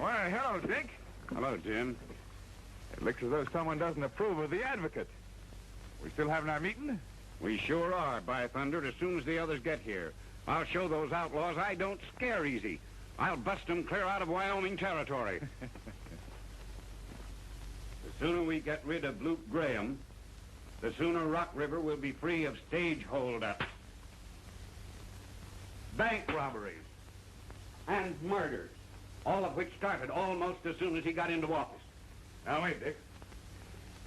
Why, hello, Dick. Hello, Jim. It looks as though someone doesn't approve of the advocate. We still having our meeting? We sure are, by thunder, as soon as the others get here. I'll show those outlaws I don't scare easy. I'll bust them clear out of Wyoming territory. The sooner we get rid of Luke Graham, the sooner Rock River will be free of stage holdups, bank robberies, and murders, all of which started almost as soon as he got into office. Now, wait, Dick.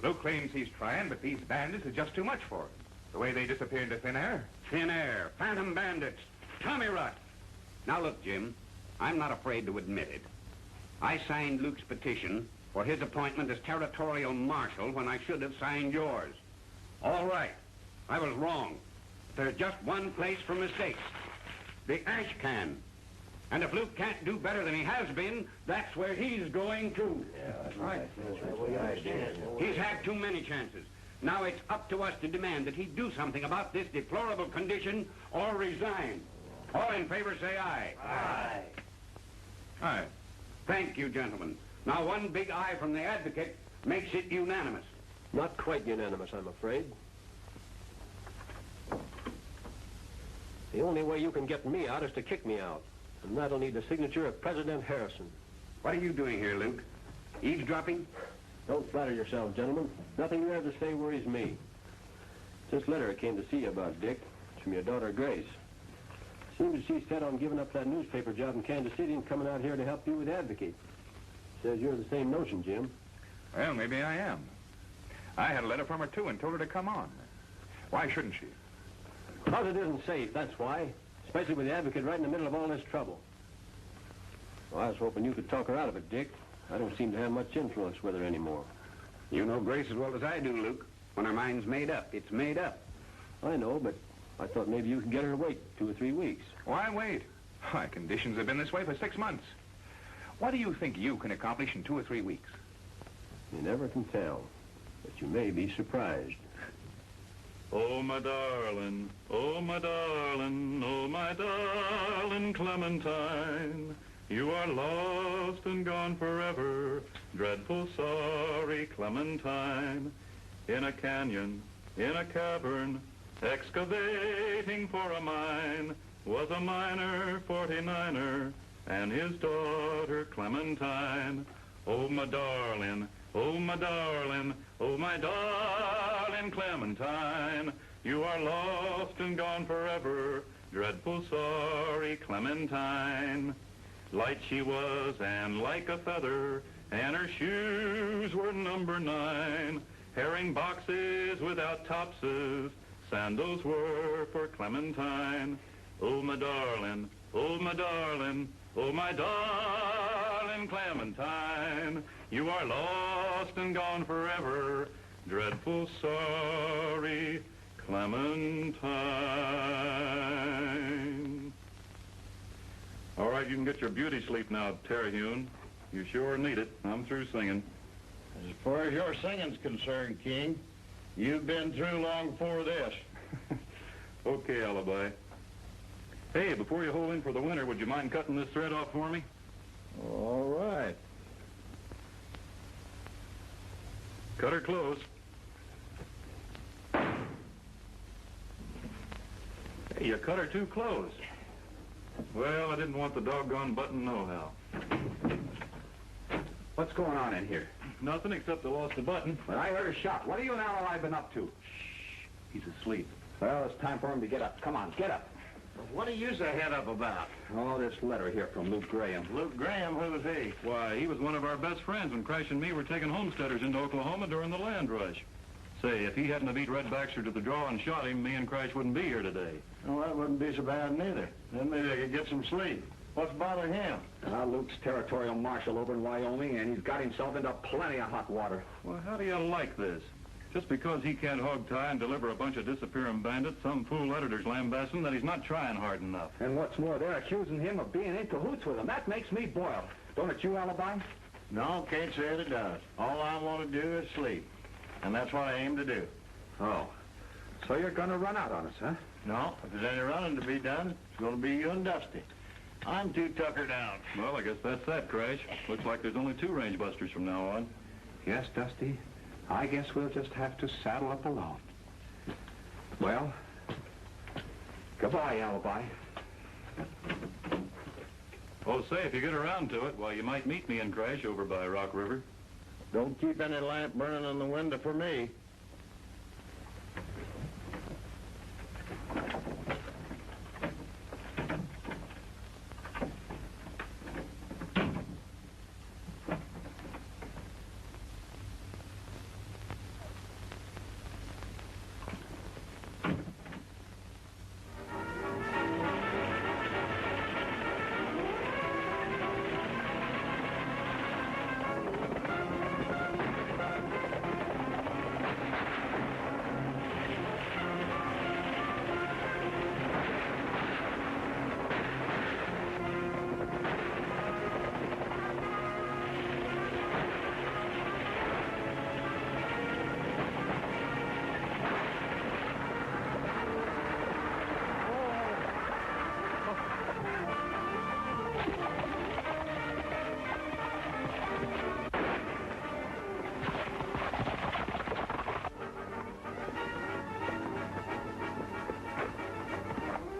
Luke claims he's trying, but these bandits are just too much for him. The way they disappear into thin air. Thin air, phantom bandits, Tommy Rot. Now, look, Jim, I'm not afraid to admit it. I signed Luke's petition for his appointment as territorial marshal when I should have signed yours. All right, I was wrong. There's just one place for mistakes. The ash can. And if Luke can't do better than he has been, that's where he's going to. Yeah, that's right. He's had too many chances. Now it's up to us to demand that he do something about this deplorable condition or resign. All in favor say aye. Aye. Aye. Thank you, gentlemen. Now one big aye from the advocate makes it unanimous. Not quite unanimous, I'm afraid. The only way you can get me out is to kick me out. And that'll need the signature of President Harrison. What are you doing here, Luke? Eavesdropping? Don't flatter yourselves, gentlemen. Nothing you have to say worries me. This letter I came to see you about, Dick, is from your daughter, Grace. Seems she's set on giving up that newspaper job in Kansas City and coming out here to help you with Advocate. Says you're the same notion, Jim. Well, maybe I am. I had a letter from her, too, and told her to come on. Why shouldn't she? Because it isn't safe, that's why. Especially with the Advocate right in the middle of all this trouble. Well, I was hoping you could talk her out of it, Dick. I don't seem to have much influence with her anymore. You know Grace as well as I do, Luke. When her mind's made up, it's made up. I know, but I thought maybe you could get her to wait 2 or 3 weeks. Why wait? My conditions have been this way for 6 months. What do you think you can accomplish in 2 or 3 weeks? You never can tell, but you may be surprised. Oh, my darling, oh, my darling, oh, my darling Clementine, you are lost and gone forever, dreadful sorry Clementine. In a canyon, in a cavern, excavating for a mine, was a miner 49er and his daughter Clementine. Oh, my darling, oh, my darling, oh, my darling Clementine, you are lost and gone forever, dreadful sorry Clementine. Light she was and like a feather, and her shoes were number 9. Herring boxes without topses, sandals were for Clementine. Oh, my darling, oh, my darling, oh, my darling Clementine, you are lost and gone forever, dreadful sorry Clementine. All right, you can get your beauty sleep now, Terhune. You sure need it. I'm through singing. As far as your singing's concerned, King, you've been through long before this. Okay, Alibi. Hey, before you hole in for the winter, would you mind cutting this thread off for me? All right. Cut her close. Hey, you cut her too close. Well, I didn't want the doggone button nohow. What's going on in here? Nothing except I lost the button. But I heard a shot. What are you and Ally been up to? Shh. He's asleep. Well, it's time for him to get up. Come on, get up. What are you so head up about? Oh, this letter here from Luke Graham. Luke Graham, who was he? Why, he was one of our best friends when Crash and me were taking homesteaders into Oklahoma during the land rush. Say, if he hadn't have beat Red Baxter to the draw and shot him, me and Crash wouldn't be here today. Well, that wouldn't be so bad neither. Then maybe I could get some sleep. What's bothering him? Luke's territorial marshal over in Wyoming, and he's got himself into plenty of hot water. Well, how do you like this? Just because he can't hog tie and deliver a bunch of disappearing bandits, some fool editor's lambasting that he's not trying hard enough. And what's more, they're accusing him of being in cahoots with him. That makes me boil. Don't it you, Alibi? No, can't say that it does. All I want to do is sleep. And that's what I aim to do. Oh. So you're going to run out on us, huh? No, if there's any running to be done, it's going to be you and Dusty. I'm too tuckered out. Well, I guess that's that, Crash. Looks like there's only 2 range busters from now on. Yes, Dusty. I guess we'll just have to saddle up alone. Well, goodbye, Alibi. Oh, say, if you get around to it, well, you might meet me and Crash over by Rock River. Don't keep any lamp burning in the window for me.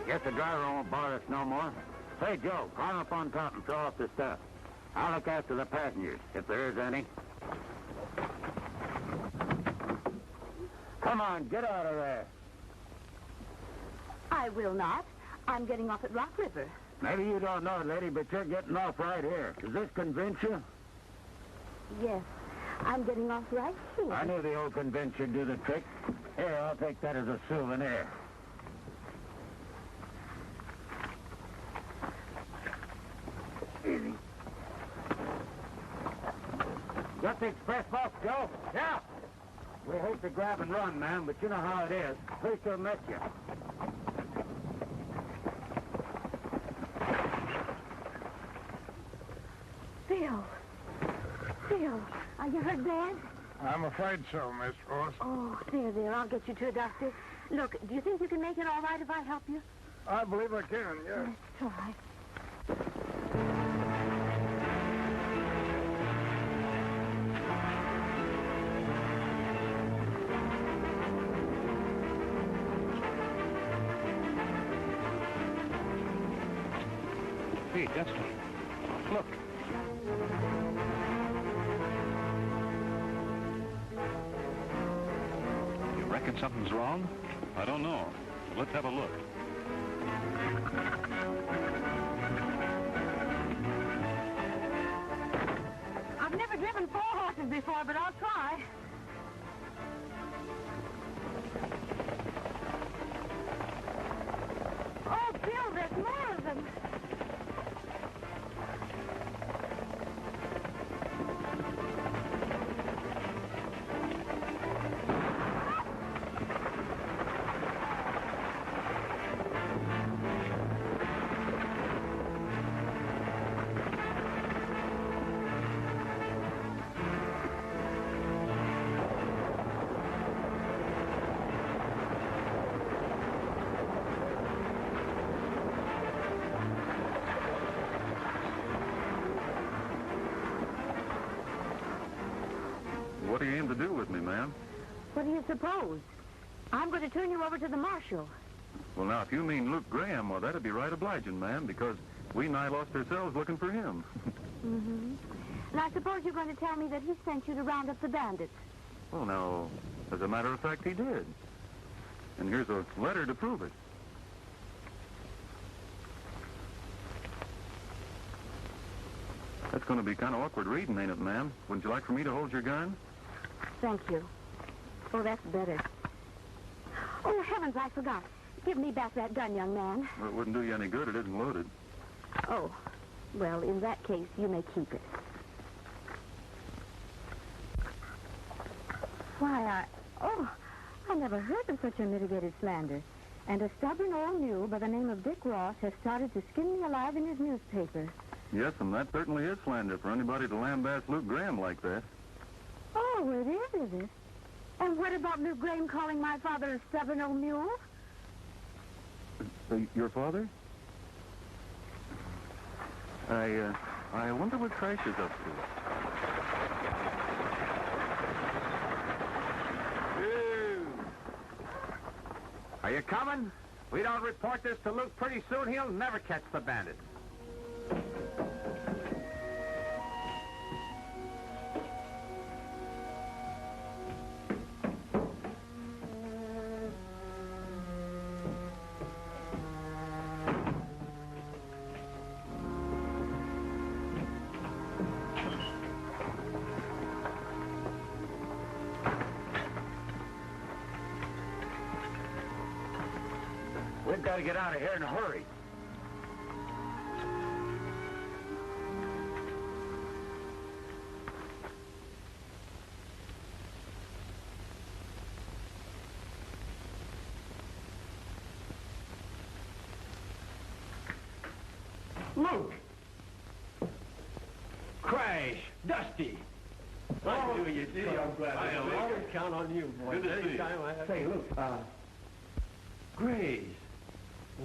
Guess the driver won't bother us no more. Hey, Joe, climb up on top and throw off the stuff. I'll look after the passengers, if there is any. Come on, get out of there. I will not. I'm getting off at Rock River. Maybe you don't know it, lady, but you're getting off right here. Does this convince you? Yes, I'm getting off right here. I knew the old convince you'd do the trick. Here, I'll take that as a souvenir. Easy. Got the express box, Joe? Yeah. We hate to grab and run, man, but you know how it is. Pleased to have met you. Bill, are you hurt bad? I'm afraid so, Miss Ross. Oh, there, I'll get you to a doctor. Look, do you think you can make it all right if I help you? I believe I can, yes. Let's try. Hey, Dusty, look. You reckon something's wrong? I don't know. Let's have a look. I've never driven 4 horses before, but I'll try. Oh, Bill, there's more of them. What do you aim to do with me, ma'am? What do you suppose? I'm going to turn you over to the marshal. Well, now, if you mean Luke Graham, well, that'd be right obliging, ma'am, because we nigh lost ourselves looking for him. Mm-hmm. And I suppose you're going to tell me that he sent you to round up the bandits. Well, now, as a matter of fact, he did. And here's a letter to prove it. That's going to be kind of awkward reading, ain't it, ma'am? Wouldn't you like for me to hold your gun? Thank you. Oh, that's better. Oh, heavens, I forgot. Give me back that gun, young man. Well, it wouldn't do you any good. It isn't loaded. Oh, well, in that case, you may keep it. Why, I never heard of such unmitigated slander. And a stubborn old mule by the name of Dick Ross has started to skin me alive in his newspaper. Yes, and that certainly is slander for anybody to lambaste Luke Graham like that. Oh, it is it? And what about Luke Graham calling my father a stubborn old mule? Your father? I wonder what Crash is up to. Are you coming? We don't report this to Luke pretty soon, he'll never catch the bandits. We've got to get out of here in a hurry. Luke! Crash! Dusty! Nice to you, see. I'm glad I to see you. always count on you, boy. Good to see you. Anytime I... Say, Luke, Grace,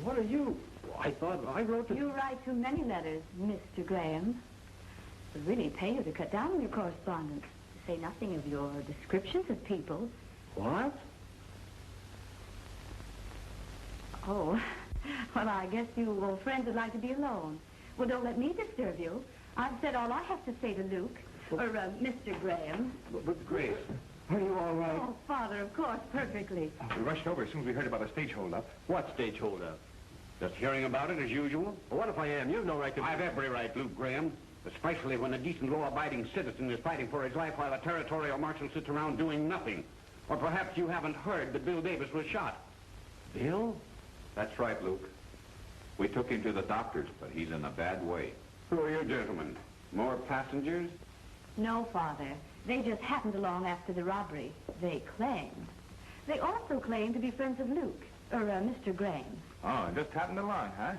what are you... I thought I wrote to... You write too many letters, Mr. Graham. It would really pay you to cut down on your correspondence. To say nothing of your descriptions of people. What? Oh, well, I guess you old friends would like to be alone. Well, don't let me disturb you. I've said all I have to say to Luke, or Mr. Graham. But Grace, are you all right? Oh, Father, of course, perfectly. We rushed over as soon as we heard about the stage holdup. What stage holdup? Just hearing about it as usual? Well, what if I am? You've no right to... I've every right, Luke Graham. Especially when a decent, law-abiding citizen is fighting for his life while a territorial marshal sits around doing nothing. Or perhaps you haven't heard that Bill Davis was shot. Bill? That's right, Luke. We took him to the doctors, but he's in a bad way. Who are you gentlemen? More passengers? No, Father. They just happened along after the robbery. They claim. They also claim to be friends of Luke, or Mr. Graham. Oh, just happened along, huh?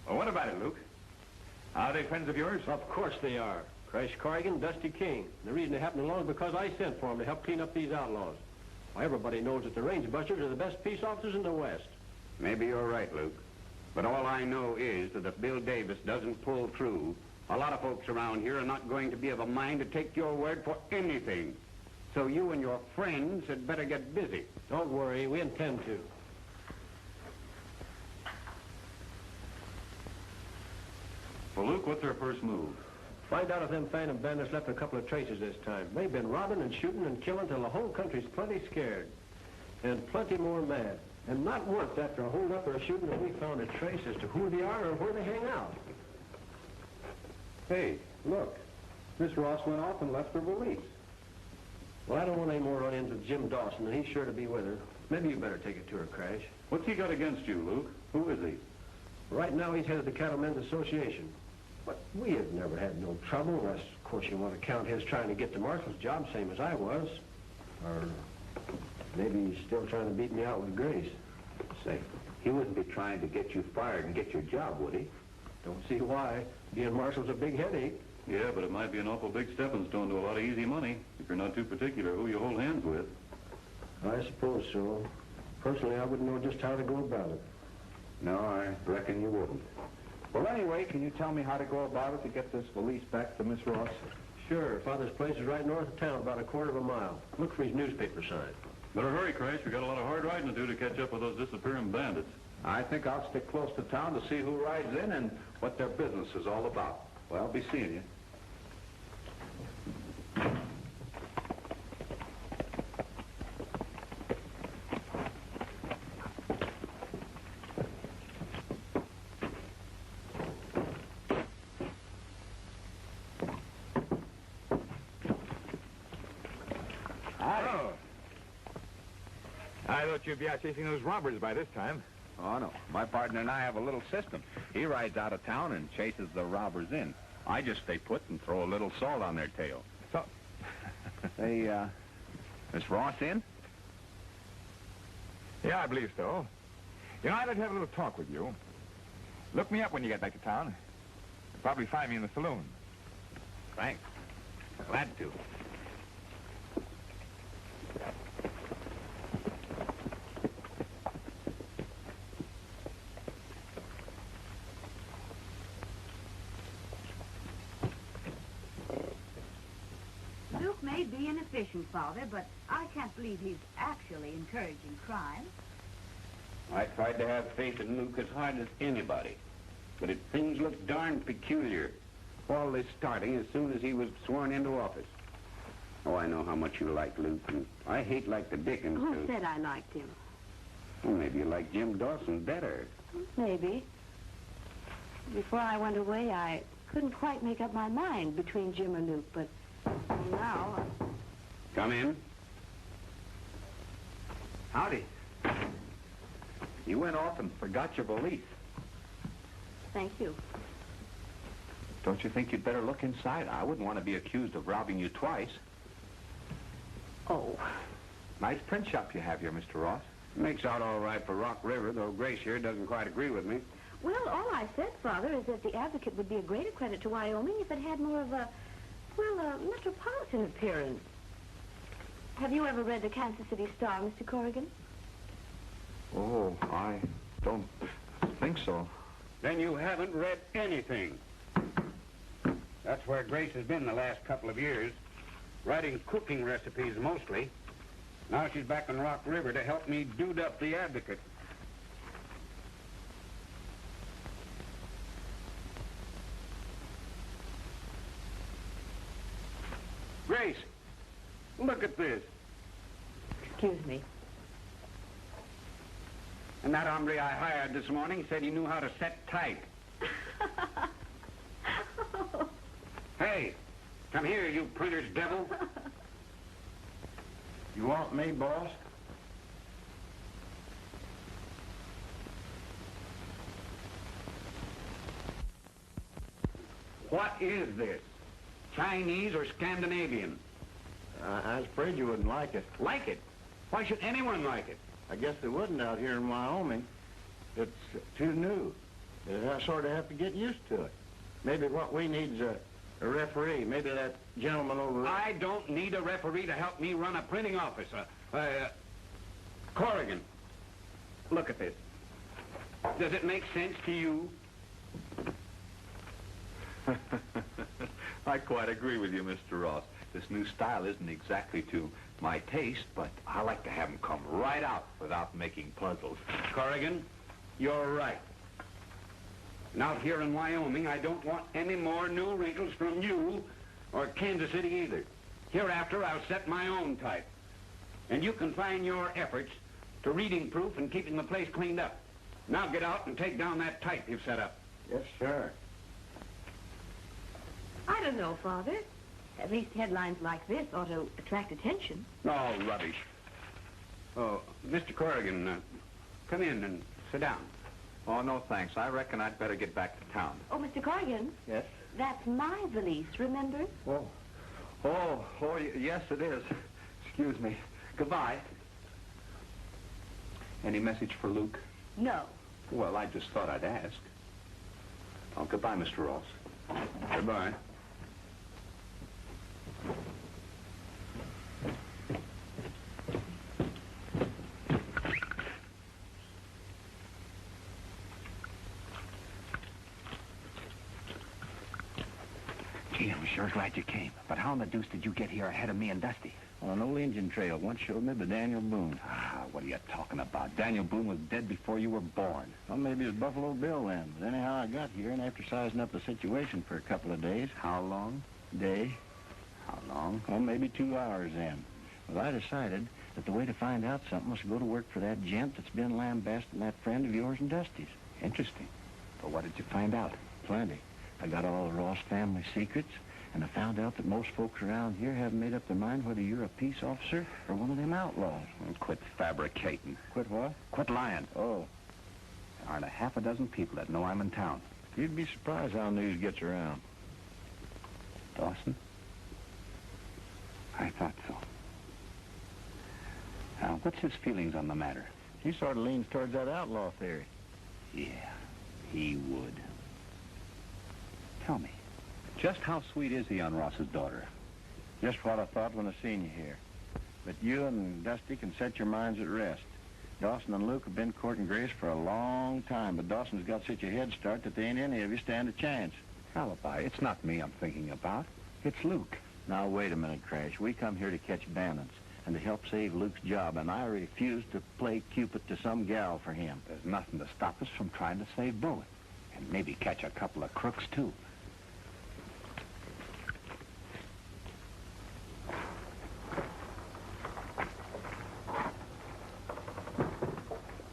Well, what about it, Luke? Are they friends of yours? Of course they are. Crash Corrigan, Dusty King. The reason they happened along is because I sent for them to help clean up these outlaws. Well, everybody knows that the range busters are the best peace officers in the West. Maybe you're right, Luke. But all I know is that if Bill Davis doesn't pull through, a lot of folks around here are not going to be of a mind to take your word for anything. So you and your friends had better get busy. Don't worry, we intend to. Well, Luke, what's our first move? Find out if them phantom bandits left a couple of traces this time. They've been robbing and shooting and killing till the whole country's plenty scared. And plenty more mad. And not once after a hold-up or a shooting have we found a trace as to who they are or where they hang out. Hey, look. Miss Ross went off and left her valise. Well, I don't want any more run-ins with Jim Dawson, and he's sure to be with her. Maybe you better take it to her, Crash. What's he got against you, Luke? Who is he? Right now, he's head of the Cattlemen's Association. But we have never had no trouble, unless, of course, you want to count his trying to get the marshal's job, same as I was. Or maybe he's still trying to beat me out with Grace. Say, he wouldn't be trying to get you fired and get your job, would he? Don't see why. Being marshal's a big headache. Yeah, but it might be an awful big stepping stone to a lot of easy money, if you're not too particular who you hold hands with. I suppose so. Personally, I wouldn't know just how to go about it. No, I reckon you wouldn't. Well, anyway, can you tell me how to go about it to get this valise back to Miss Ross? Sure. Father's place is right north of town, about a quarter of a mile. Look for his newspaper sign. Better hurry, Crash. We got a lot of hard riding to do to catch up with those disappearing bandits. I think I'll stick close to town to see who rides in and what their business is all about. Well, I'll be seeing you. I thought you'd be out chasing those robbers by this time. Oh, no. My partner and I have a little system. He rides out of town and chases the robbers in. I just stay put and throw a little salt on their tail. So, Hey, Miss Ross in? yeah, I believe so. You know, I'd like to have a little talk with you. Look me up when you get back to town. You'll probably find me in the saloon. Thanks. Glad to. be inefficient, Father, but I can't believe he's actually encouraging crime. I tried to have faith in Luke as hard as anybody, but things looked darn peculiar. All this starting as soon as he was sworn into office. Oh, I know how much you like Luke, and I hate like the Dickens Who do. said I liked him? Well, maybe you like Jim Dawson better. Maybe. Before I went away, I couldn't quite make up my mind between Jim or Luke, but now... Come in. Howdy. You went off and forgot your valise. Thank you. Don't you think you'd better look inside? I wouldn't want to be accused of robbing you twice. Oh. Nice print shop you have here, Mr. Ross. Makes out all right for Rock River, though Grace here doesn't quite agree with me. Well, all I said, Father, is that the Advocate would be a greater credit to Wyoming if it had more of a, well, a metropolitan appearance. Have you ever read the Kansas City Star, Mr. Corrigan? Oh, I don't think so. Then you haven't read anything. That's where Grace has been the last couple of years, writing cooking recipes mostly. Now she's back in Rock River to help me dude up the Advocate. Grace, look at this. Excuse me. And that hombre I hired this morning said he knew how to set type. Hey, come here, you printer's devil. You want me, boss? What is this? Chinese or Scandinavian? I was afraid you wouldn't like it. Like it? Why should anyone like it? I guess they wouldn't out here in Wyoming. It's too new. I sort of have to get used to it. Maybe what we need is a referee. Maybe that gentleman over there. I don't need a referee to help me run a printing office. Corrigan, look at this. Does it make sense to you? I quite agree with you, Mr. Ross. This new style isn't exactly to my taste, but I like to have them come right out without making puzzles. Corrigan, you're right. Now here in Wyoming, I don't want any more new wrinkles from you or Kansas City either. Hereafter, I'll set my own type. And you confine your efforts to reading proof and keeping the place cleaned up. Now get out and take down that type you've set up. Yes, sir. I don't know, Father. At least headlines like this ought to attract attention. Oh, rubbish. Oh, Mr. Corrigan, come in and sit down. Oh, no, thanks. I reckon I'd better get back to town. Oh, Mr. Corrigan. Yes? That's my valise, remember? Yes, it is. Excuse me. Goodbye. Any message for Luke? No. Well, I just thought I'd ask. Oh, goodbye, Mr. Ross. Goodbye. Gee, I'm sure glad you came. But how in the deuce did you get here ahead of me and Dusty? On an old Indian trail. Once showed me the Daniel Boone. Ah, what are you talking about? Daniel Boone was dead before you were born. Well, maybe it was Buffalo Bill then. But anyhow, I got here, and after sizing up the situation for a couple of days... How long? Day. How long? Well, maybe 2 hours then. Well, I decided that the way to find out something was to go to work for that gent that's been lambasting that friend of yours and Dusty's. Interesting. But what did you find out? Plenty. I got all the Ross family secrets, and I found out that most folks around here haven't made up their mind whether you're a peace officer or one of them outlaws. Well, quit fabricating. Quit what? Quit lying. Oh. There aren't a half a dozen people that know I'm in town. You'd be surprised how news gets around. Dawson? I thought so. Now, what's his feelings on the matter? He sort of leans towards that outlaw theory. Yeah, he would. Tell me, just how sweet is he on Ross's daughter? Just what I thought when I seen you here. But you and Dusty can set your minds at rest. Dawson and Luke have been courting Grace for a long time, but Dawson's got such a head start that they ain't any of you stand a chance. Alibi, it's not me I'm thinking about. It's Luke. Now, wait a minute, Crash. We come here to catch bandits and to help save Luke's job, and I refuse to play Cupid to some gal for him. There's nothing to stop us from trying to save both. And maybe catch a couple of crooks, too.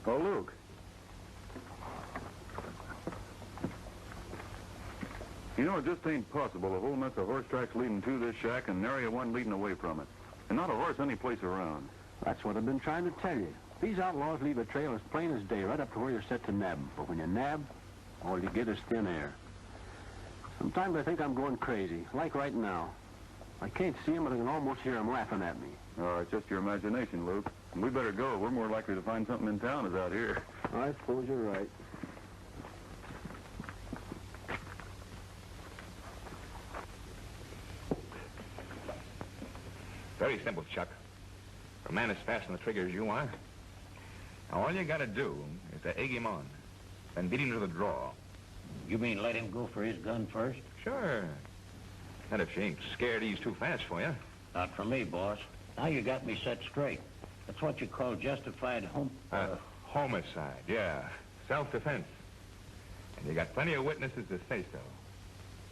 Oh, Luke. You know, it just ain't possible. A whole mess of horse tracks leading to this shack and nary a one leading away from it. And not a horse any place around. That's what I've been trying to tell you. These outlaws leave a trail as plain as day right up to where you're set to nab 'em. But when you nab, all you get is thin air. Sometimes I think I'm going crazy, like right now. I can't see 'em, but I can almost hear 'em laughing at me. Oh, it's just your imagination, Luke. And we better go. We're more likely to find something in town as out here. I suppose you're right. Very simple, Chuck. For a man as fast on the trigger as you are, now all you gotta do is to egg him on, then beat him to the draw. You mean let him go for his gun first? Sure. And if she ain't scared he's too fast for you. Not for me, boss. Now you got me set straight. That's what you call justified Homicide, yeah. Self-defense. And you got plenty of witnesses to say so.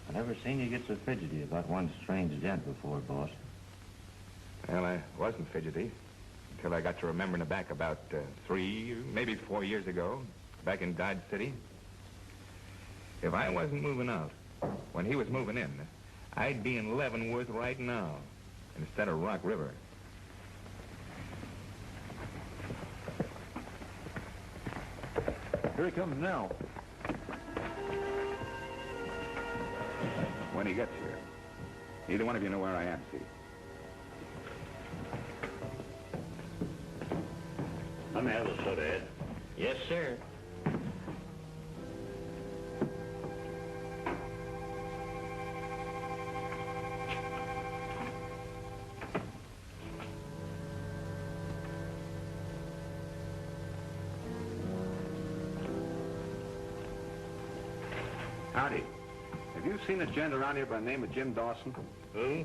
I never seen you get so fidgety about one strange gent before, boss. Well, I wasn't fidgety until I got to remembering it back about 3, maybe 4 years ago, back in Dodge City. If I wasn't moving out when he was moving in, I'd be in Leavenworth right now instead of Rock River. Here he comes now. When he gets here, neither one of you know where I am, see? Let me have a soda, Ed. Yes, sir. Howdy. Have you seen a gent around here by the name of Jim Dawson? Who?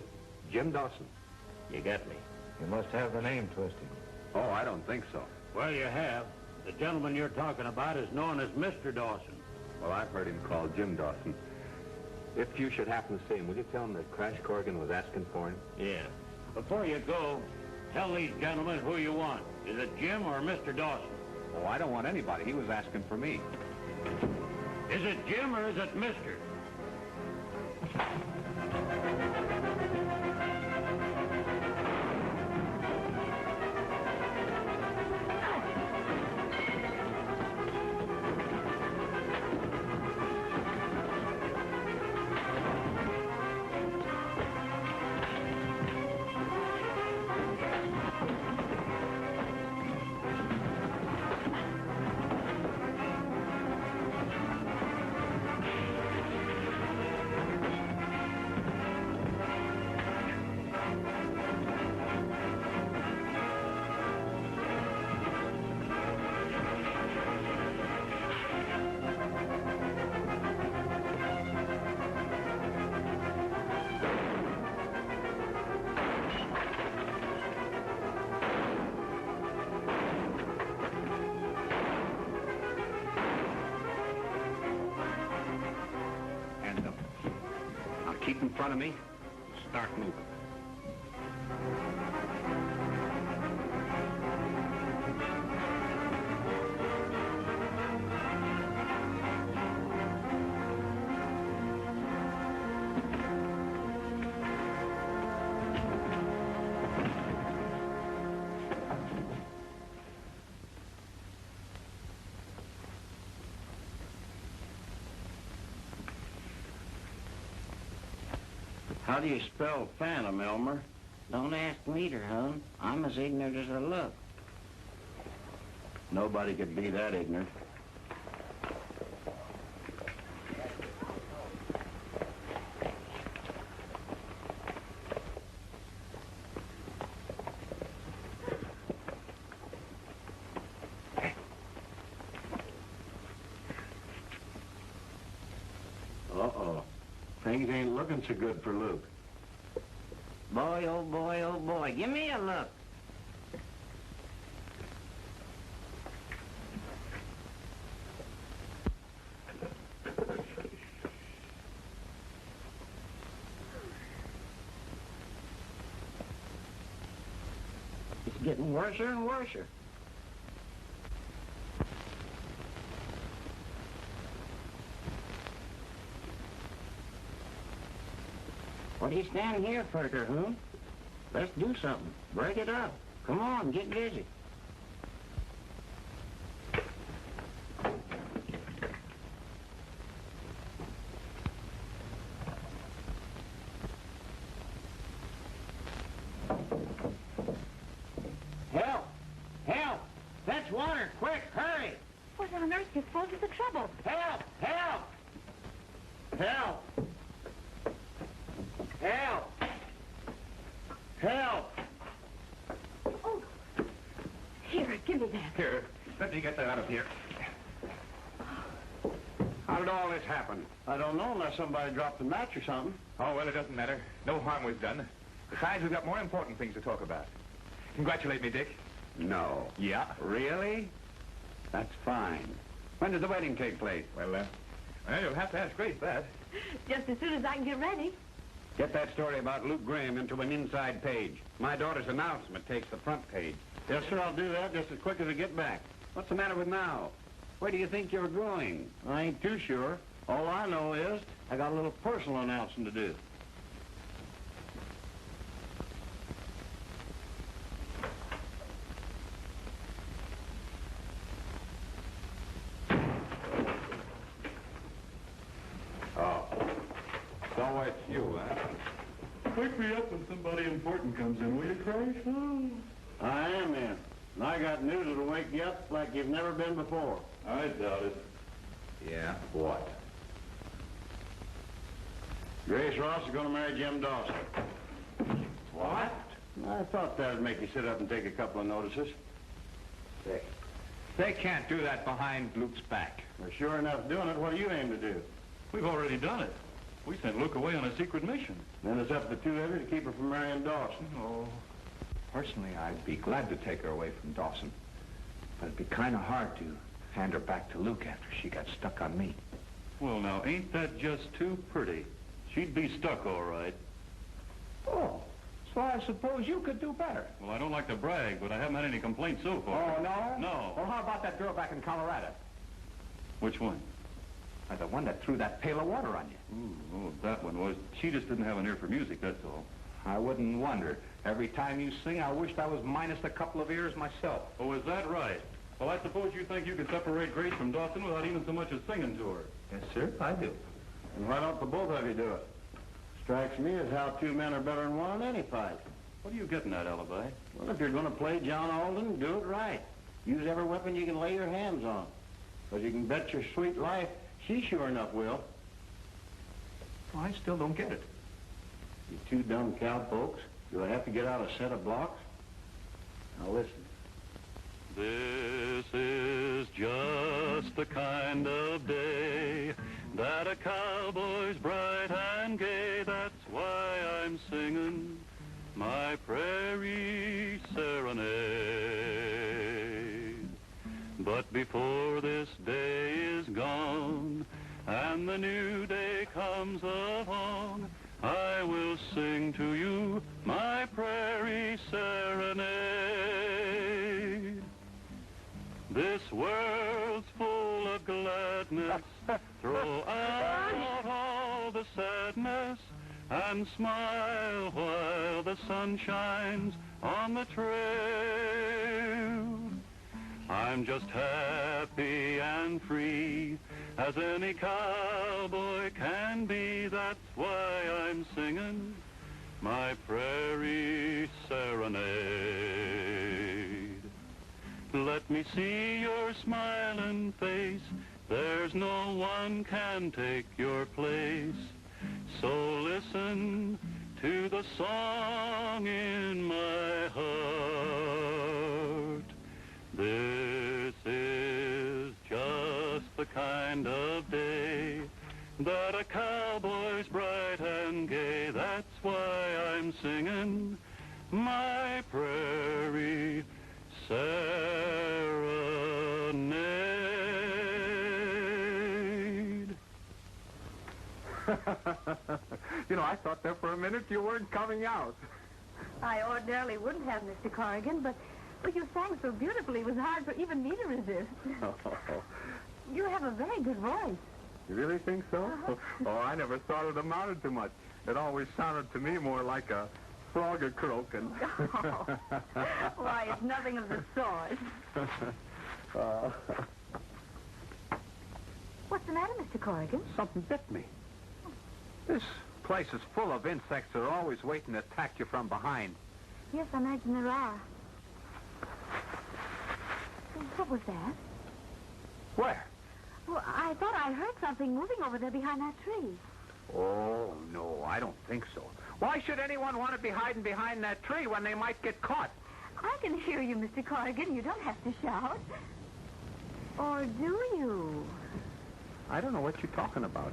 Jim Dawson. You got me. You must have the name twisted. Oh, I don't think so. Well, you have. The gentleman you're talking about is known as Mr. Dawson. Well, I've heard him called Jim Dawson. If you should happen to see him, will you tell him that Crash Corrigan was asking for him? Yeah. Before you go, tell these gentlemen who you want. Is it Jim or Mr. Dawson? Oh, I don't want anybody. He was asking for me. Is it Jim or is it Mr.? Keep in front of me. Start moving. How do you spell phantom, Elmer? Don't ask me to, hon. I'm as ignorant as I look. Nobody could be that ignorant. Uh-oh. Things ain't looking so good for Luke. Boy, oh boy, oh boy. Give me a look. It's getting worser and worser. What are you standing here for, Terhune? Let's do something. Break it up. Come on, get busy. Help! Help! Fetch water, quick, hurry! What on earth do you suppose is the trouble? Help! Help! Help! Help! Help! Oh, here, give me that. Here, let me get that out of here. How did all this happen? I don't know unless somebody dropped a match or something. Oh, well, it doesn't matter. No harm was done. Besides, we've got more important things to talk about. Congratulate me, Dick. No. Yeah. Really? That's fine. When did the wedding take place? Well, you'll have to ask Grace that. Just as soon as I can get ready. Get that story about Luke Graham into an inside page. My daughter's announcement takes the front page. Yes, sir, I'll do that just as quick as I get back. What's the matter with now? Where do you think you're going? I ain't too sure. All I know is I got a little personal announcing to do. Oh. So it's you, huh? Wake me up when somebody important comes in, will you, Grace? I am in. And I got news that'll wake you up like you've never been before. I doubt it. Yeah? What? Grace Ross is going to marry Jim Dawson. What? I thought that'd make you sit up and take a couple of notices. They can't do that behind Luke's back. We're sure enough doing it. What do you aim to do? We've already done it. We sent Luke away on a secret mission. Then it's up to two of you to keep her from marrying Dawson. Oh, personally, I'd be glad to take her away from Dawson. But it'd be kind of hard to hand her back to Luke after she got stuck on me. Well, now, ain't that just too pretty? She'd be stuck, all right. Oh, so I suppose you could do better. Well, I don't like to brag, but I haven't had any complaints so far. Oh, no? No. Well, how about that girl back in Colorado? Which one? The one that threw that pail of water on you. Ooh, oh, that one was. She just didn't have an ear for music, that's all. I wouldn't wonder. Every time you sing, I wished I was minus a couple of ears myself. Oh, is that right? Well, I suppose you think you could separate Grace from Dawson without even so much as singing to her. Yes, sir, I do. And why don't the both of you do it? Strikes me as how two men are better than one in any fight. What are you getting at, Alibi? Well, if you're going to play John Alden, do it right. Use every weapon you can lay your hands on. Because you can bet your sweet life she sure enough will. Well, I still don't get it. You two dumb cowpokes. Do I have to get out a set of blocks? Now listen. This is just the kind of day that a cowboy's bright and gay. That's why I'm singing my prairie serenade. But before this day is gone and the new day comes along, I will sing to you my prairie serenade. This world's full of gladness. Throw out all the sadness and smile while the sun shines on the trail. I'm just happy and free as any cowboy can be. That's why I'm singing my prairie serenade. Let me see your smiling face. There's no one can take your place. So listen to the song in my heart. This is just the kind of day that a cowboy's bright and gay. That's why I'm I'm singing my prairie serenade. You know, I thought there for a minute you weren't coming out. I ordinarily wouldn't have, Mr. Corrigan, but you sang so beautifully it was hard for even me to resist. Oh, You have a very good voice. you really think so? Oh, I never thought it amounted to much. It always sounded to me more like a frog a-croaking. Oh. Why, it's nothing of the sort. What's the matter, Mr. Corrigan? Something bit me. This place is full of insects that are always waiting to attack you from behind. Yes, I imagine there are. What was that? Where? Well, I thought I heard something moving over there behind that tree. Oh, no, I don't think so. Why should anyone want to be hiding behind that tree when they might get caught? I can hear you, Mr. Corrigan. You don't have to shout. Or do you? I don't know what you're talking about.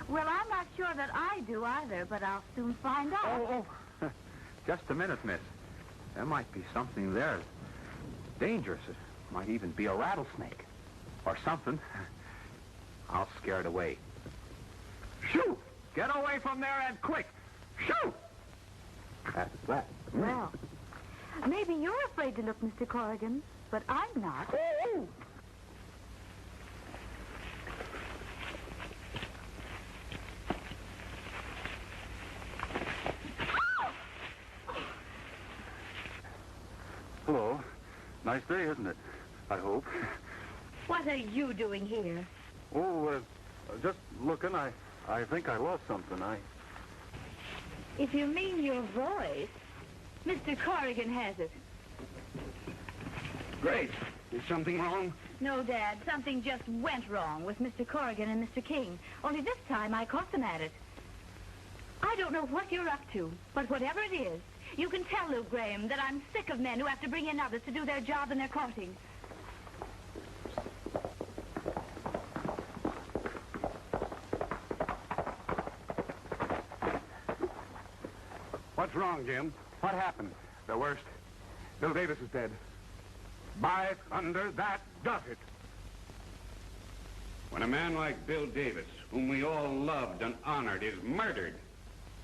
Well, I'm not sure that I do either, but I'll soon find out. Oh. Just a minute, miss. There might be something there dangerous. It might even be a rattlesnake. Or something. I'll scare it away. Shoo! Get away from there and quick! Shoo! That's that. Well, maybe you're afraid to look, Mr. Corrigan, but I'm not. Hello. Nice day, isn't it? I hope. What are you doing here? Oh, just looking. I think I lost something. If you mean your voice, Mr. Corrigan has it. Grace, is something wrong? No, Dad, something just went wrong with Mr. Corrigan and Mr. King. Only this time I caught them at it. I don't know what you're up to, but whatever it is, you can tell Luke Graham that I'm sick of men who have to bring in others to do their job in their courting. What's wrong, Jim? What happened? The worst. Bill Davis is dead. By thunder, that does it. When a man like Bill Davis, whom we all loved and honored, is murdered,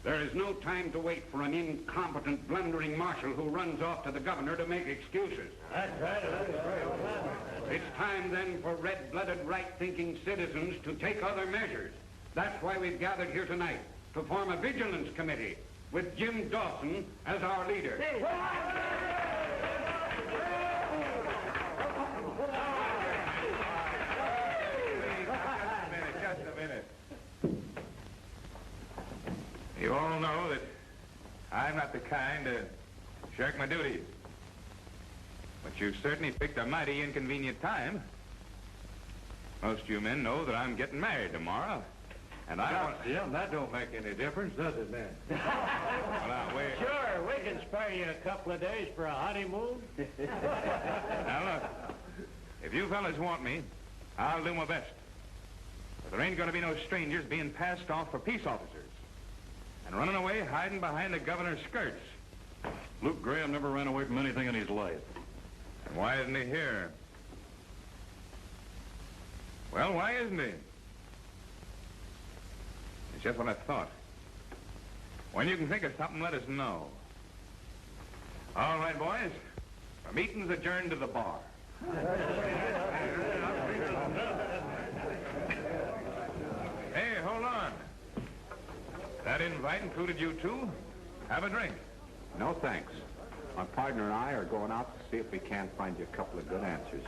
there is no time to wait for an incompetent, blundering marshal who runs off to the governor to make excuses. That's right. It's time then for red-blooded, right-thinking citizens to take other measures. That's why we've gathered here tonight, to form a vigilance committee with Jim Dawson as our leader. Just a minute. You all know that I'm not the kind to shirk my duties. But you've certainly picked a mighty inconvenient time. Most of you men know that I'm getting married tomorrow. And I want... Jim, that don't make any difference, does it, man? Well, now, wait. Sure, we can spare you a couple of days for a honeymoon. Now, look. If you fellas want me, I'll do my best. But there ain't going to be no strangers being passed off for peace officers and running away hiding behind the governor's skirts. Luke Graham never ran away from anything in his life. And why isn't he here? Well, why isn't he? It's just what I thought. When you can think of something, let us know. All right, boys. Our meeting's adjourned to the bar. Hey, hold on. That invite included you too? Have a drink. No, thanks. My partner and I are going out to see if we can't find you a couple of good answers.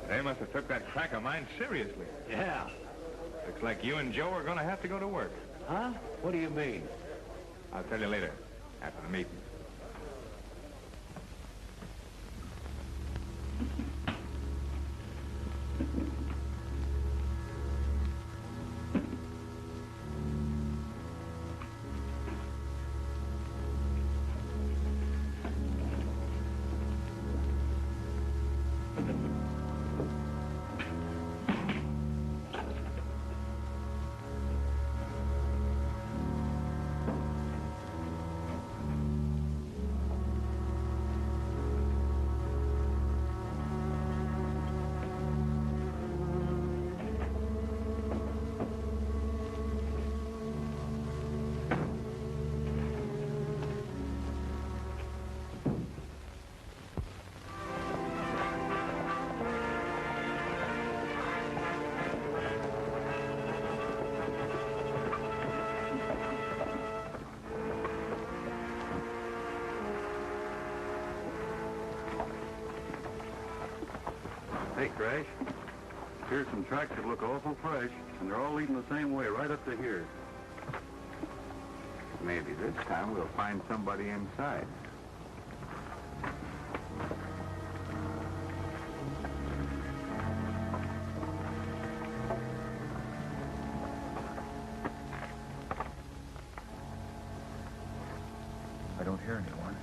They must have took that crack of mine seriously. Yeah. Looks like you and Joe are going to have to go to work. Huh? What do you mean? I'll tell you later, after the meeting. Hey, Crash. Here's some tracks that look awful fresh, and they're all leading the same way, right up to here. Maybe this time we'll find somebody inside. I don't hear anyone.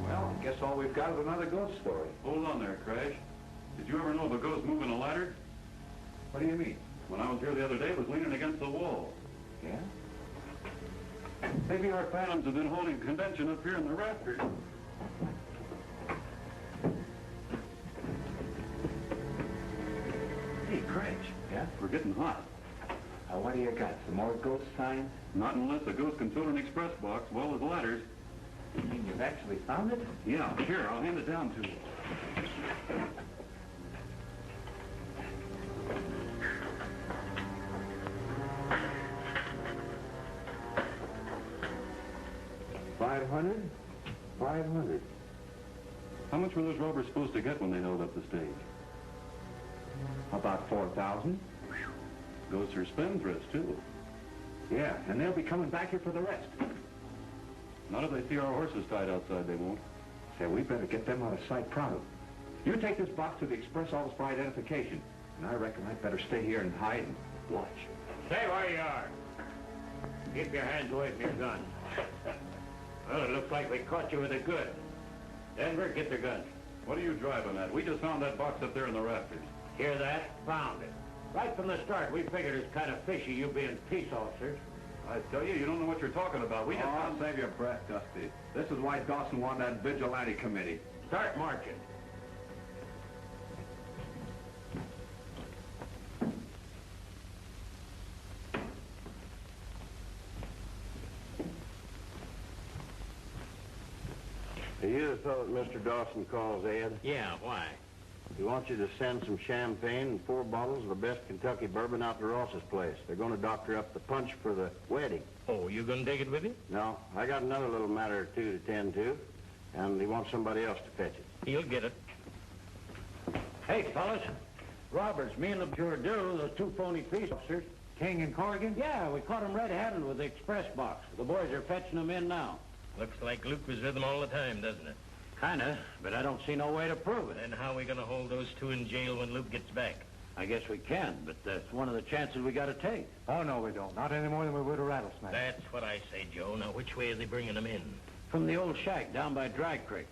Well, I guess all we've got is another ghost story. Hold on there, Crash. Did you ever know of a ghost moving a ladder? What do you mean? When I was here the other day, it was leaning against the wall. Yeah? Maybe our phantoms have been holding a convention up here in the rafters. Hey, Crash. Yeah? We're getting hot. What do you got? Some more ghost signs? Not unless a ghost can tote an express box, well as ladders. You mean you've actually found it? Yeah, sure. I'll hand it down to you. $500. How much were those robbers supposed to get when they held up the stage? About 4,000. Ghosts are spendthrifts, too. Yeah, and they'll be coming back here for the rest. Not if they see our horses tied outside, they won't. Say, we better get them out of sight pronto. You take this box to the express office for identification. And I reckon I'd better stay here and hide and watch. Stay where you are. Keep your hands away from your gun. Well, it looks like we caught you with a good. Denver, get the gun. What are you driving at? We just found that box up there in the rafters. Hear that? Found it. Right from the start, we figured it's kind of fishy, you being peace officers. I tell you, you don't know what you're talking about. We just found... Save your breath, Dusty. This is why Dawson wanted that vigilante committee. Start marching. Are you the fellow that Mr. Dawson calls Ed? Yeah, why? He wants you to send some champagne and 4 bottles of the best Kentucky bourbon out to Ross's place. They're going to doctor up the punch for the wedding. Oh, you gonna take it with you? No, I got another little matter or two to tend to, and he wants somebody else to fetch it. He'll get it. Hey, fellas. Roberts, me and sure do, those 2 phony peace officers. King and Corrigan? Yeah, we caught them red-handed with the express box. The boys are fetching them in now. Looks like Luke was with them all the time, doesn't it? Kinda, but I don't see no way to prove it. Then how are we going to hold those 2 in jail when Luke gets back? I guess we can, but that's one of the chances we got to take. Oh, no, we don't. Not any more than we would a rattlesnake. That's what I say, Joe. Now, which way are they bringing them in? From the old shack down by Dry Creek.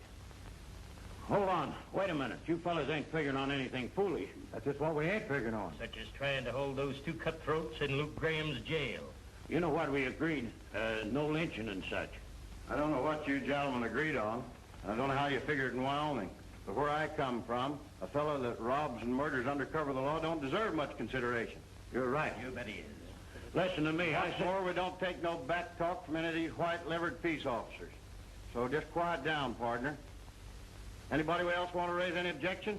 Hold on. Wait a minute. You fellas ain't figuring on anything foolish. That's just what we ain't figuring on. Such as trying to hold those 2 cutthroats in Luke Graham's jail. You know what we agreed? No lynching and such. I don't know what you gentlemen agreed on. I don't know how you figured in Wyoming. But where I come from, a fellow that robs and murders under cover of the law don't deserve much consideration. You're right. You bet he is. Listen to me. Once more, we don't take no back talk from any of these white-livered peace officers. So just quiet down, partner. Anybody else want to raise any objection?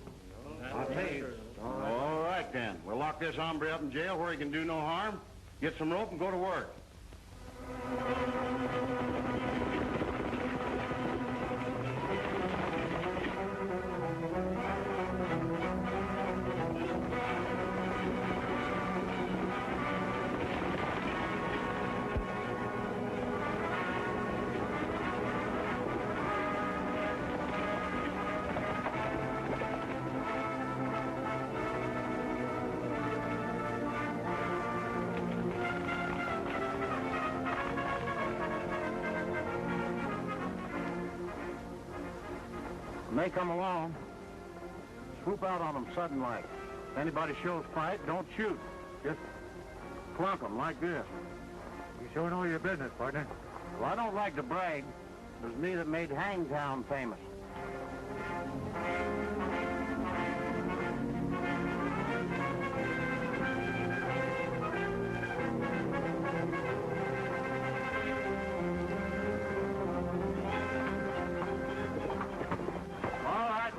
I'll tell you. All right, then. We'll lock this hombre up in jail where he can do no harm, get some rope, and go to work. When they come along, swoop out on them sudden like. If anybody shows fight, don't shoot. Just clunk them like this. You sure know your business, partner. Well, I don't like to brag. It was me that made Hangtown famous.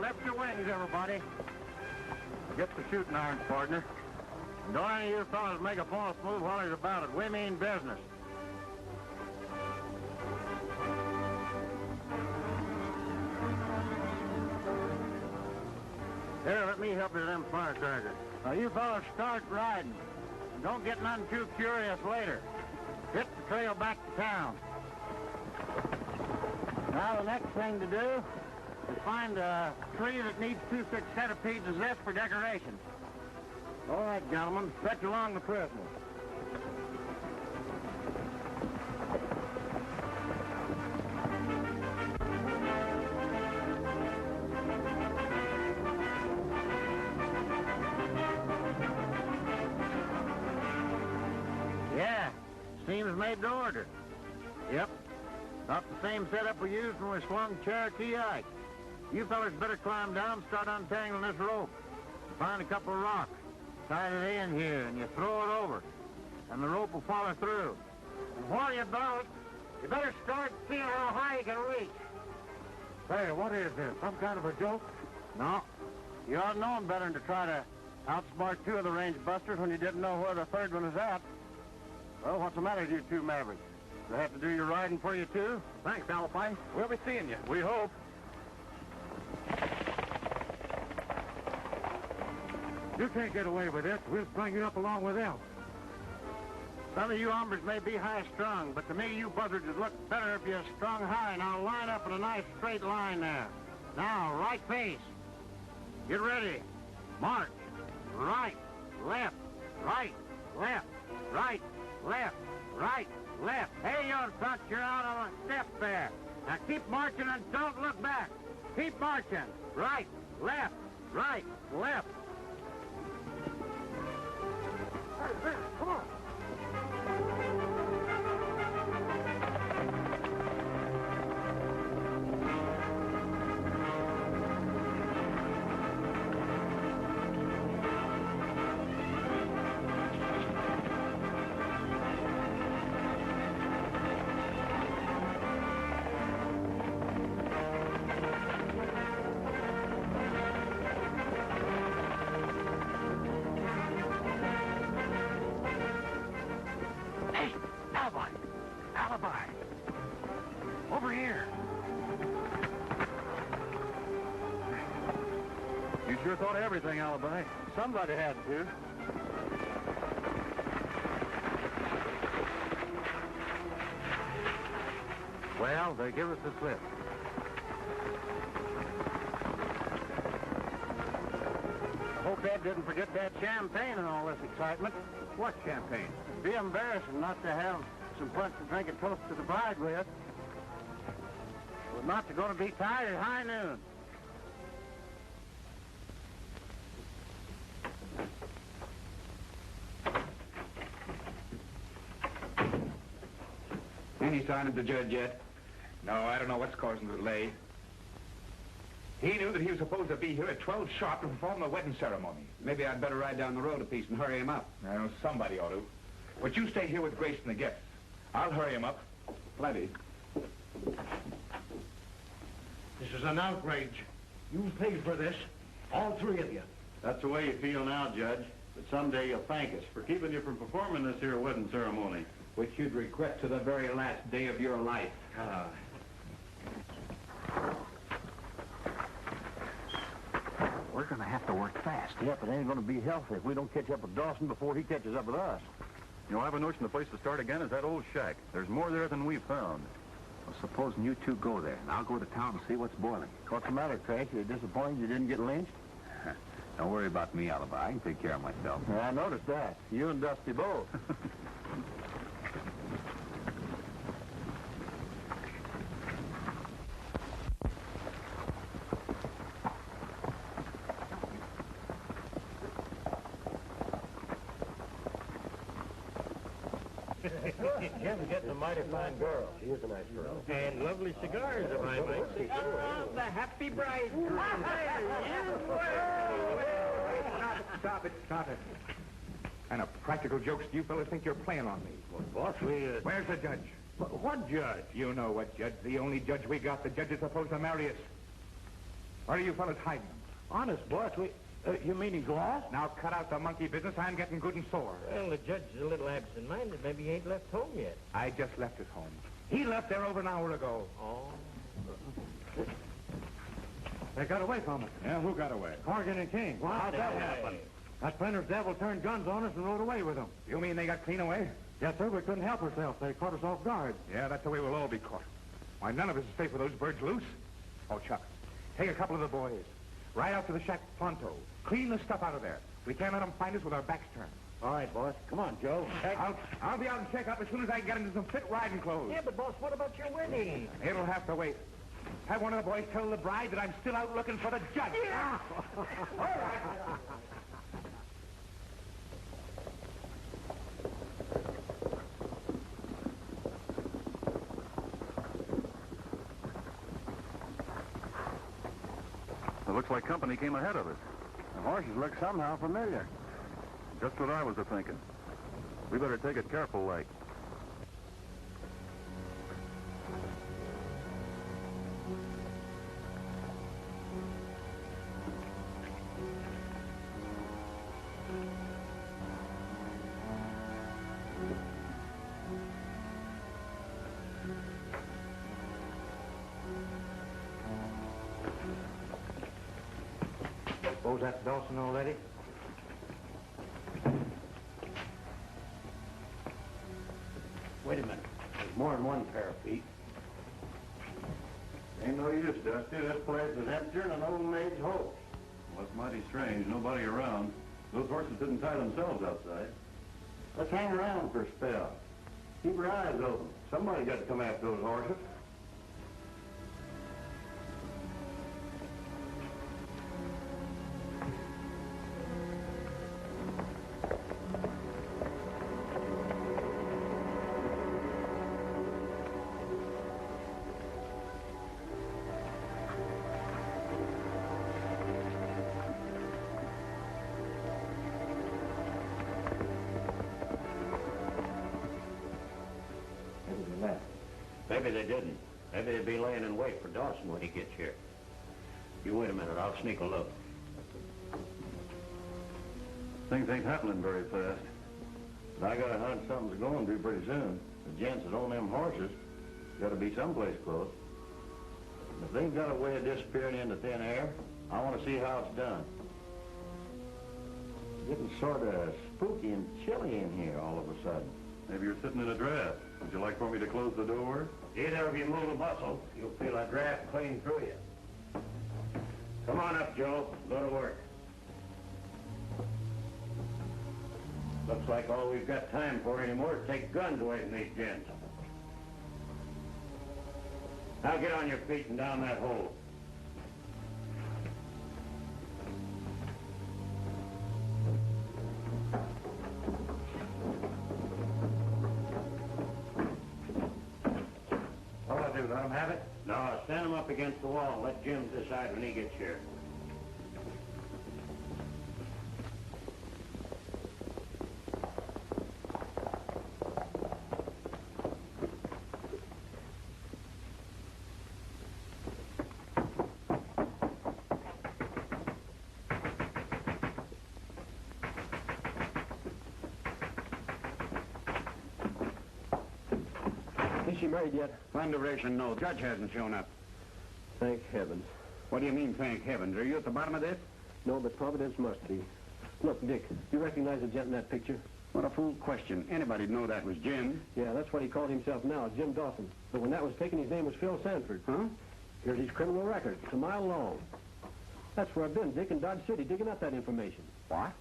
Lift your wings, everybody. Get the shooting irons, partner. And don't any of you fellas make a false move while he's about it. We mean business. let me help you with them firecrackers. Now, you fellas start riding. And don't get none too curious later. Hit the trail back to town. Now, the next thing to do is find a tree that needs 2 6 centipedes as this for decoration. All right, gentlemen, fetch along the prisoners. Yeah, seems made to order. Yep. Not the same setup we used when we swung Cherokee Ike. You fellas better climb down, start untangling this rope. Find a couple of rocks. Tie it in here, and you throw it over. And the rope will follow through. And while you bounce, you better start seeing how high you can reach. Say, what is this? Some kind of a joke? No. You ought to know better than to try to outsmart 2 of the range busters when you didn't know where the 3rd one is at. Well, what's the matter with you 2 mavericks? Do I have to do your riding for you, too? Thanks, Alibi. We'll be seeing you. We hope. You can't get away with this. We'll bring you up along with them. Some of you hombres may be high-strung, but to me, you buzzards would look better if you're strung high. Now line up in a nice straight line there. Now, right face. Get ready. March. Right, left, right, left, right, left, right, left. Hey, you in front, you're out on a step there. Now keep marching and don't look back. Keep marching. Right, left, right, left. Hey, come on. Over here. You sure thought of everything, Alibi. Somebody had to. Well, they give us the slip. I hope Ed didn't forget that champagne in all this excitement. What champagne? It'd be embarrassing not to have some punch to drink a toast to the bride with. We're not going to be tired at high noon. Any sign of the judge yet? No, I don't know what's causing the delay. He knew that he was supposed to be here at 12 sharp to perform the wedding ceremony. Maybe I'd better ride down the road a piece and hurry him up. Well, somebody ought to. But you stay here with Grace and the guests. I'll hurry him up. Plenty. This is an outrage. You paid for this, all 3 of you. That's the way you feel now, Judge. But someday you'll thank us for keeping you from performing this here wedding ceremony. Which you'd regret to the very last day of your life. We're going to have to work fast. Yep, it ain't going to be healthy if we don't catch up with Dawson before he catches up with us. You know, I have a notion the place to start again is that old shack. There's more there than we've found. Well, supposing you 2 go there, and I'll go to town and see what's boiling. What's the matter, Crash? You're disappointed you didn't get lynched? Don't worry about me, Alibi. I can take care of myself. Yeah, I noticed that. You and Dusty both. Jim's getting a mighty fine girl. She is a nice girl. And lovely cigars, if I might say. The happy bridegroom. Stop it. Kind of practical jokes do you fellas think you're playing on me? Well, boss, Where's the judge? What judge? You know what judge. The only judge we got. The judge is supposed to marry us. Where are you fellas hiding? Honest, boss, you mean he's lost? Now cut out the monkey business. I'm getting good and sore. Well, the judge is a little absent-minded. Maybe he ain't left home yet. I just left his home. He left there over an hour ago. Oh. They got away from us. Yeah, who got away? Corrigan and King. How'd that happen? That Splinter's devil turned guns on us and rode away with them. You mean they got clean away? Yes, sir. We couldn't help ourselves. They caught us off guard. Yeah, that's the way we'll all be caught. Why, none of us is safe with those birds loose. Oh, Chuck, take a couple of the boys. Ride out to the shack pronto. Clean the stuff out of there. We can't let them find us with our backs turned. All right, boss. Come on, Joe. I'll be out and check up as soon as I get into some fit riding clothes. Yeah, but boss, what about your wedding? It'll have to wait. Have one of the boys tell the bride that I'm still out looking for the judge. Yeah. All right. It looks like company came ahead of us. The horses look somehow familiar. Just what I was a-thinking. We better take it careful, like. Suppose that's Dawson already? Wait a minute. There's more than one pair of feet. Ain't no use, Dusty. This place is emptier than an old maid's hole. Well, it's mighty strange. Nobody around. Those horses didn't tie themselves outside. Let's hang around for a spell. Keep your eyes open. Somebody got to come after those horses. Maybe they didn't. Maybe they'd be laying in wait for Dawson when he gets here. You wait a minute. I'll sneak a look. Things ain't happening very fast. But I got a hunch something's going to be pretty soon. The gents that own them horses got to be someplace close. If they've got a way of disappearing into thin air, I want to see how it's done. It's getting sort of spooky and chilly in here all of a sudden. Maybe you're sitting in a draft. Would you like for me to close the door? Either of you move a muscle, you'll feel a draft clean through you. Come on up, Joe. Go to work. Looks like all we've got time for anymore is take guns away from these gents. Now get on your feet and down that hole. What'll I do? Let him have it? No, stand him up against the wall and let Jim decide when he gets here. Is she married yet? Plan duration, no. Judge hasn't shown up. Thank heavens. What do you mean, thank heavens? Are you at the bottom of this? No, but Providence must be. Look, Dick, you recognize the gent in that picture? What a fool question. Anybody'd know that was Jim. Yeah, that's what he called himself now, Jim Dawson. But when that was taken, his name was Phil Sanford. Huh? Here's his criminal record. It's a mile long. That's where I've been, Dick, in Dodge City, digging up that information. What?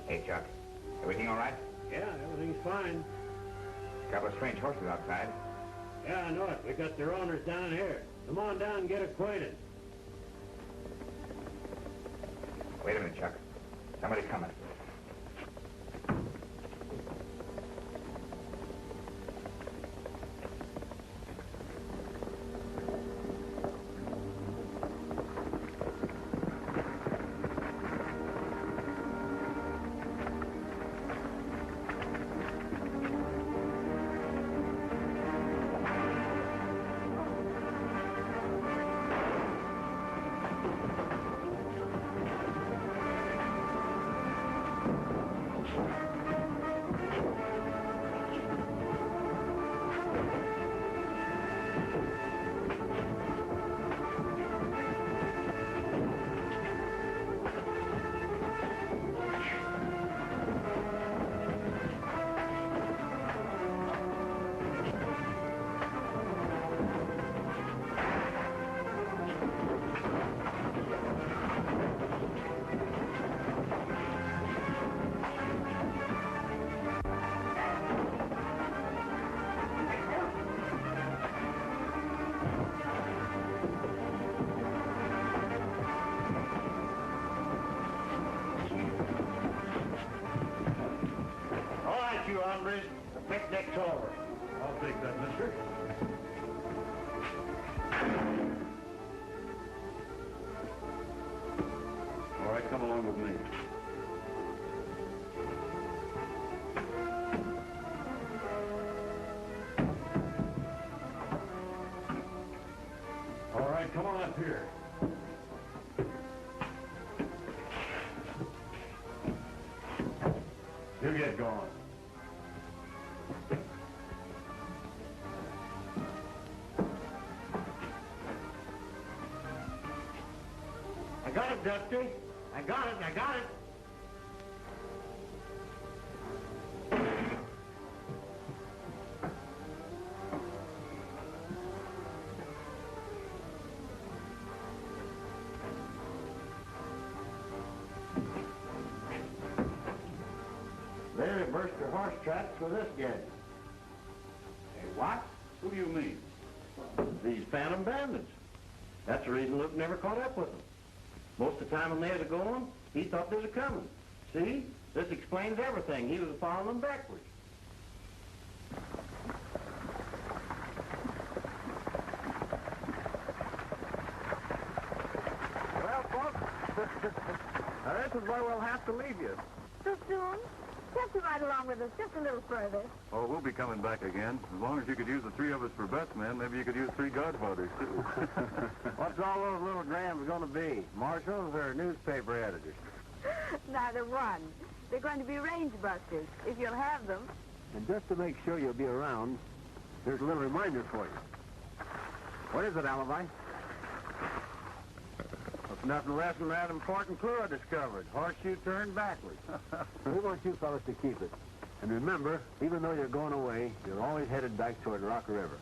Hey, Chuck. Everything all right? Yeah, everything's fine. A couple of strange horses outside. Yeah, I know it. We got their owners down here. Come on down and get acquainted. Wait a minute, Chuck. Somebody's coming. You hombres, the picnic's over. I'll take that, mister. All right, come along with me. All right, come on up here. You get going. I got it, Dusty. I got it. They burst their horse tracks with this gadget. Hey, what? Who do you mean? These phantom bandits. That's the reason Luke never caught up with them. Most of the time when they was a-going, he thought they was a-coming. See? This explains everything. He was following them backwards. Well, folks, this is where we'll have to leave you. So soon? Can't you ride along with us just a little further? Oh, we'll be coming back again. As long as you could use the three of us for best men, maybe you could use three godfathers, too. What's all those little Grahams going to be? Marshals or newspaper editors? Neither one. They're going to be range busters, if you'll have them. And just to make sure you'll be around, here's a little reminder for you. What is it, Alibi? It's nothing less than that important clue I discovered. Horseshoe turned backwards. We want you fellas to keep it. And remember, even though you're going away, you're always headed back toward Rock River.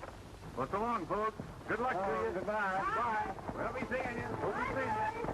Well, so long, folks. Good luck to you. Goodbye. Bye. We'll be seeing you. We'll be seeing you.